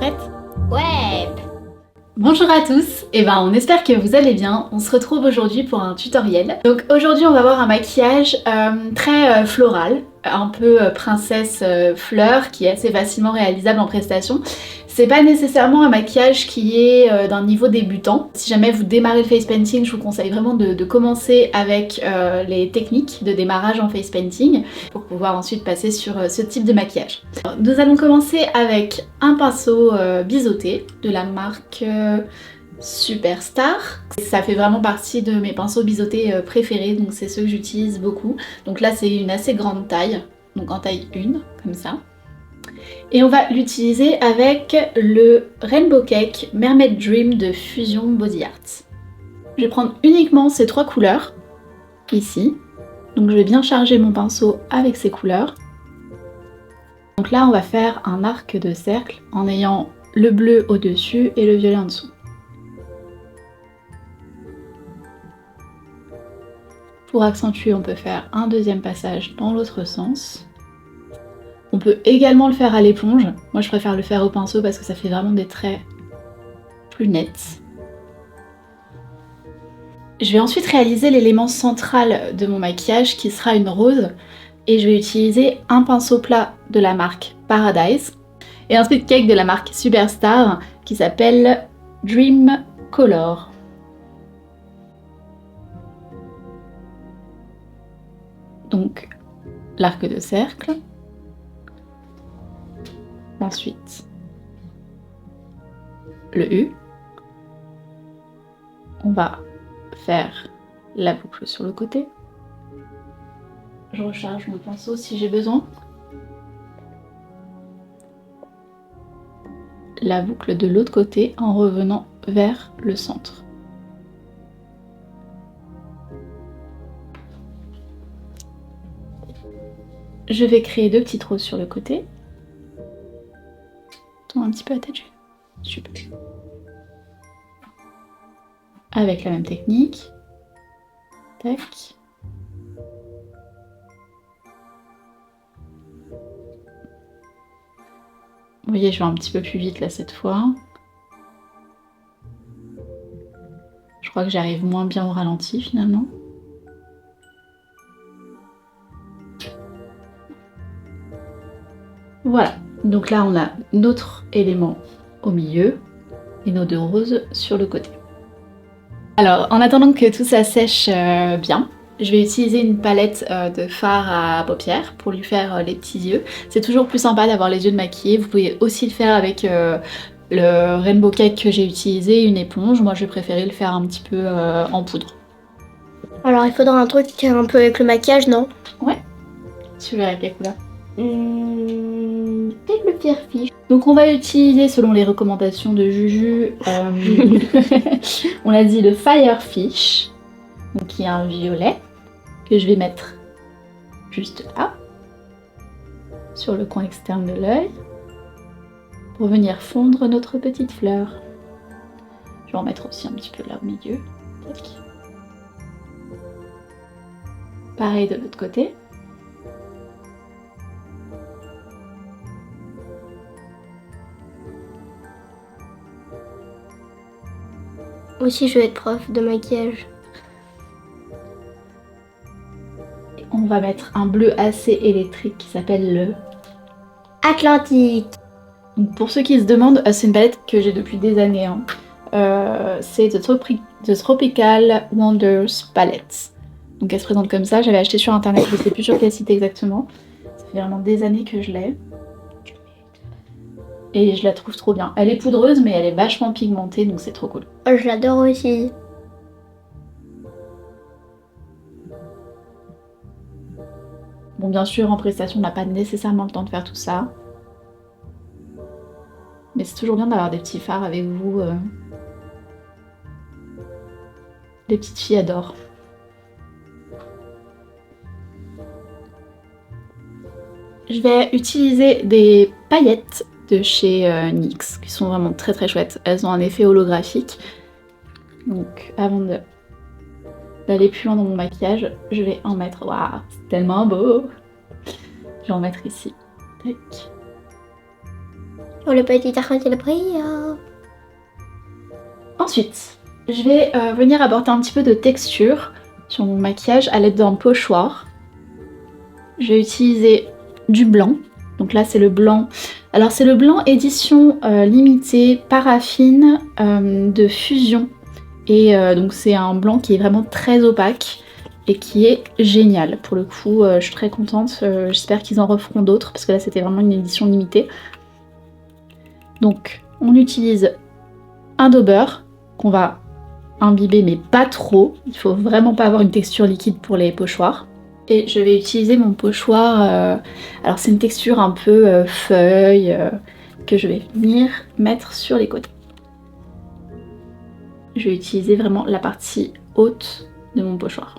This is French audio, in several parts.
Prête? Ouais. Bonjour à tous, on espère que vous allez bien. On se retrouve aujourd'hui pour un tutoriel. Donc aujourd'hui on va voir un maquillage très floral, un peu princesse fleur, qui est assez facilement réalisable en prestation. C'est pas nécessairement un maquillage qui est d'un niveau débutant. Si jamais vous démarrez le face painting, je vous conseille vraiment de commencer avec les techniques de démarrage en face painting pour pouvoir ensuite passer sur ce type de maquillage. Alors, nous allons commencer avec un pinceau biseauté de la marque Superstar. Ça fait vraiment partie de mes pinceaux biseautés préférés, donc c'est ceux que j'utilise beaucoup. Donc là c'est une assez grande taille, donc en taille 1, comme ça. Et on va l'utiliser avec le Rainbow Cake Mermaid Dream de Fusion Body Art. Je vais prendre uniquement ces trois couleurs, ici. Donc je vais bien charger mon pinceau avec ces couleurs. Donc là on va faire un arc de cercle en ayant le bleu au-dessus et le violet en dessous. Pour accentuer, on peut faire un deuxième passage dans l'autre sens. On peut également le faire à l'éponge. Moi je préfère le faire au pinceau parce que ça fait vraiment des traits plus nets. Je vais ensuite réaliser l'élément central de mon maquillage qui sera une rose. Et je vais utiliser un pinceau plat de la marque Paradise et un split cake de la marque Superstar qui s'appelle Dream Color. Donc l'arc de cercle. Ensuite, le U. On va faire la boucle sur le côté. Je recharge mon pinceau si j'ai besoin. La boucle de l'autre côté en revenant vers le centre. Je vais créer deux petites roses sur le côté. Tourne un petit peu la tête, super. Avec la même technique. Tac. Vous voyez, je vais un petit peu plus vite là cette fois. Je crois que j'arrive moins bien au ralenti finalement. Voilà, donc là on a notre élément au milieu et nos deux roses sur le côté. Alors en attendant que tout ça sèche bien, je vais utiliser une palette de fard à paupières pour lui faire les petits yeux. C'est toujours plus sympa d'avoir les yeux maquillés. Vous pouvez aussi le faire avec le Rainbow Cake que j'ai utilisé, une éponge. Moi j'ai préféré le faire un petit peu en poudre. Alors il faudra un truc un peu avec le maquillage, non? Ouais. Tu verras avec quelle couleur? Peut-être le Firefish. Donc on va utiliser, selon les recommandations de Juju, on a dit le Firefish, donc qui est un violet, que je vais mettre juste là, sur le coin externe de l'œil, pour venir fondre notre petite fleur. Je vais en mettre aussi un petit peu là au milieu. Tac. Pareil de l'autre côté. Aussi je vais être prof de maquillage. On va mettre un bleu assez électrique qui s'appelle le Atlantique. Donc pour ceux qui se demandent, c'est une palette que j'ai depuis des années. Hein. C'est The Tropical Wonders Palette. Donc elle se présente comme ça, j'avais acheté sur internet, je ne sais plus sur quel site exactement. Ça fait vraiment des années que je l'ai. Et je la trouve trop bien. Elle est poudreuse mais elle est vachement pigmentée donc c'est trop cool. Oh, je l'adore aussi. Bon bien sûr en prestation on n'a pas nécessairement le temps de faire tout ça. Mais c'est toujours bien d'avoir des petits fards avec vous. Les petites filles adorent. Je vais utiliser des paillettes de chez NYX qui sont vraiment très très chouettes. Elles ont un effet holographique. Donc avant d'aller plus loin dans mon maquillage, je vais en mettre. Waouh, c'est tellement beau! Je vais en mettre ici. Tac. Pour le petit arc il brille. Ensuite, je vais venir apporter un petit peu de texture sur mon maquillage à l'aide d'un pochoir. Je vais utiliser du blanc. Donc là, c'est le blanc. Alors, c'est le blanc édition limitée paraffine de Fusion. Et donc, c'est un blanc qui est vraiment très opaque et qui est génial. Pour le coup, je suis très contente. J'espère qu'ils en referont d'autres parce que là, c'était vraiment une édition limitée. Donc, on utilise un dauber qu'on va imbiber, mais pas trop. Il faut vraiment pas avoir une texture liquide pour les pochoirs. Et je vais utiliser mon pochoir, alors c'est une texture un peu feuille, que je vais venir mettre sur les côtés. Je vais utiliser vraiment la partie haute de mon pochoir.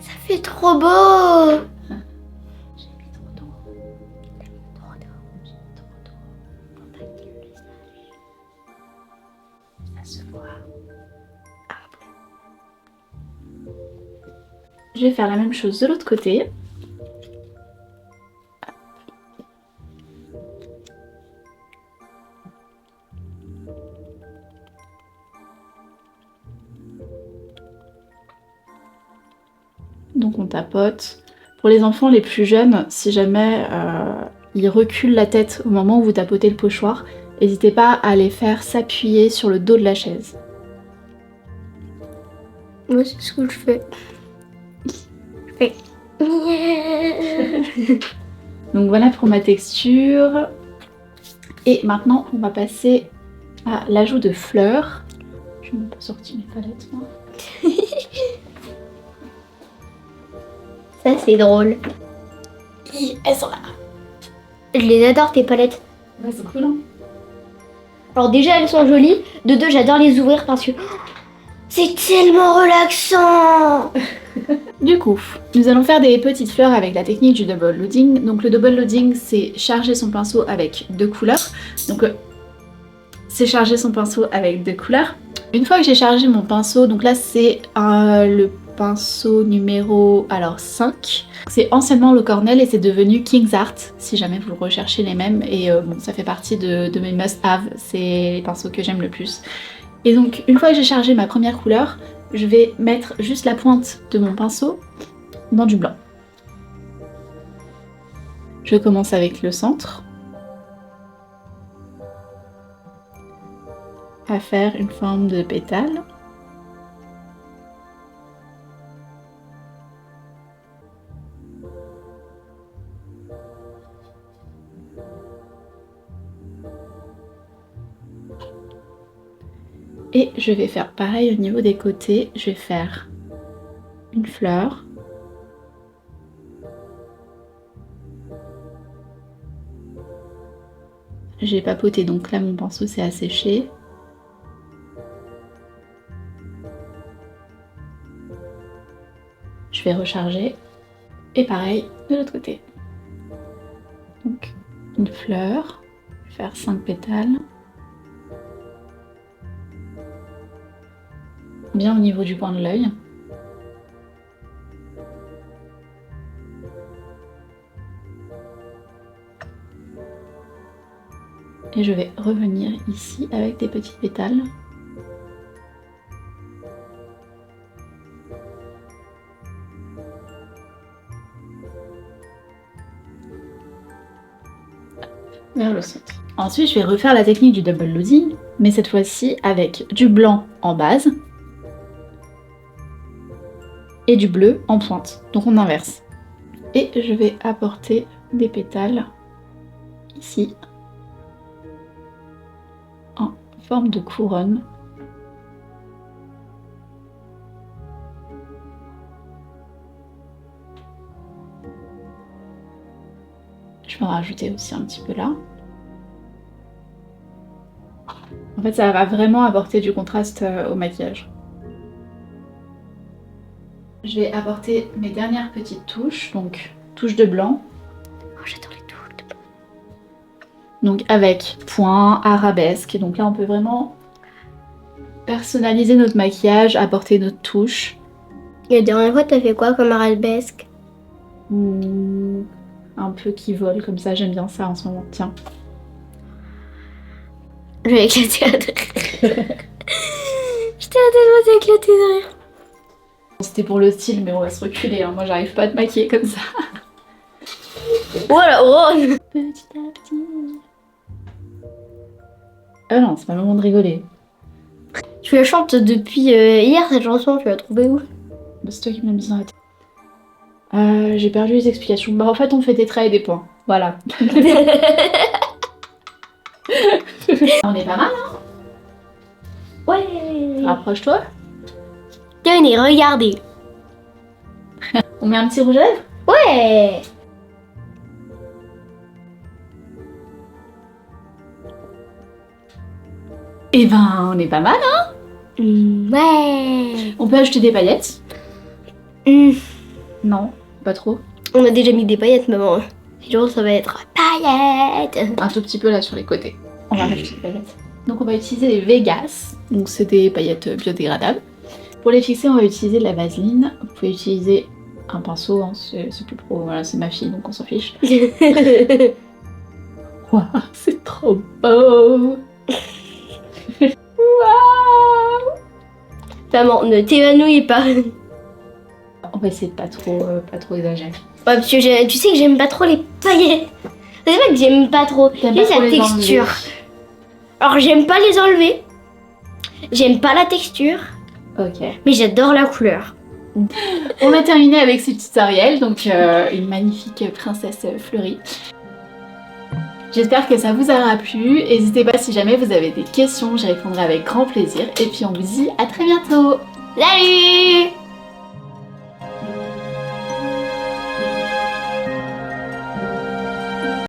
Ça fait trop beau. J'ai mis trop d'eau. J'ai mis trop d'eau. Ça se voit. Je vais faire la même chose de l'autre côté. Donc on tapote. Pour les enfants les plus jeunes, si jamais ils reculent la tête au moment où vous tapotez le pochoir, n'hésitez pas à les faire s'appuyer sur le dos de la chaise. Moi, c'est ce que je fais. Je fais. Donc voilà pour ma texture. Et maintenant, on va passer à l'ajout de fleurs. Je n'ai pas sorti mes palettes, moi. Ça, c'est drôle. Elles sont là. Je les adore, tes palettes. Ouais, c'est cool, hein. Alors déjà, elles sont jolies. De deux, j'adore les ouvrir parce que c'est tellement relaxant. Du coup, nous allons faire des petites fleurs avec la technique du double loading. Donc le double loading, c'est charger son pinceau avec deux couleurs. Donc c'est charger son pinceau avec deux couleurs. Une fois que j'ai chargé mon pinceau, donc là c'est le pinceau numéro 5. C'est anciennement le Cornell et c'est devenu King's Art, si jamais vous recherchez les mêmes. Et bon, ça fait partie de mes must-have, c'est les pinceaux que j'aime le plus. Et donc, une fois que j'ai chargé ma première couleur, je vais mettre juste la pointe de mon pinceau dans du blanc. Je commence avec le centre. À faire une forme de pétale. Et je vais faire pareil au niveau des côtés, je vais faire une fleur. J'ai papoté, donc là mon pinceau s'est asséché. Je vais recharger. Et pareil de l'autre côté. Donc une fleur, je vais faire 5 pétales. Bien au niveau du coin de l'œil. Et je vais revenir ici avec des petites pétales. Vers le centre. Ensuite, je vais refaire la technique du double loading, mais cette fois-ci avec du blanc en base et du bleu en pointe. Donc on inverse. Et je vais apporter des pétales ici en forme de couronne. Je vais en rajouter aussi un petit peu là. En fait, ça va vraiment apporter du contraste au maquillage. Je vais apporter mes dernières petites touches, donc touche de blanc, Oh, j'adore les touches. Donc avec point, arabesque. Donc là, on peut vraiment personnaliser notre maquillage, apporter notre touche. Et la dernière fois, t'as fait quoi comme arabesque? Un peu qui vole comme ça, j'aime bien ça en ce moment. Tiens. Je vais éclater à rire. J'étais à deux doigts d'éclater de rire. C'était pour le style, mais on va se reculer. Hein. Moi, j'arrive pas à te maquiller comme ça. Voilà, oh. Petit à petit. Ah non, c'est pas le moment de rigoler. Tu la chantes depuis hier cette chanson, tu l'as trouvée où? Bah, c'est toi qui me l'as mise dans la tête. J'ai perdu les explications. Bah en fait, on fait des traits et des points. Voilà. On est pas mal, hein? Ouais. Rapproche-toi. Tenez, regardez. On met un petit rouge à lèvres? Ouais. Eh ben, on est pas mal, hein? Ouais. On peut ajouter des paillettes? Mm. Non, pas trop. On a déjà mis des paillettes, maman. Sinon, ça va être paillettes. Un tout petit peu là sur les côtés. On va rajouter des paillettes. Donc on va utiliser les Vegas. Donc c'est des paillettes biodégradables. Pour les fixer, on va utiliser de la vaseline. Vous pouvez utiliser un pinceau, hein, c'est plus pro. Voilà, c'est ma fille, donc on s'en fiche. Waouh, c'est trop beau. Waouh. Maman, ne t'évanouis pas. On va essayer de pas trop exagérer. Ouais, parce que tu sais que j'aime pas trop les paillettes. C'est pas que j'aime pas trop, T'aimes c'est pas trop la les texture. enlever. Alors j'aime pas les enlever. J'aime pas la texture, Ok. mais j'adore la couleur. On a terminé avec ce tutoriel, donc une magnifique princesse fleurie. J'espère que ça vous aura plu. N'hésitez pas si jamais vous avez des questions, j'y répondrai avec grand plaisir. Et puis on vous dit à très bientôt. Salut!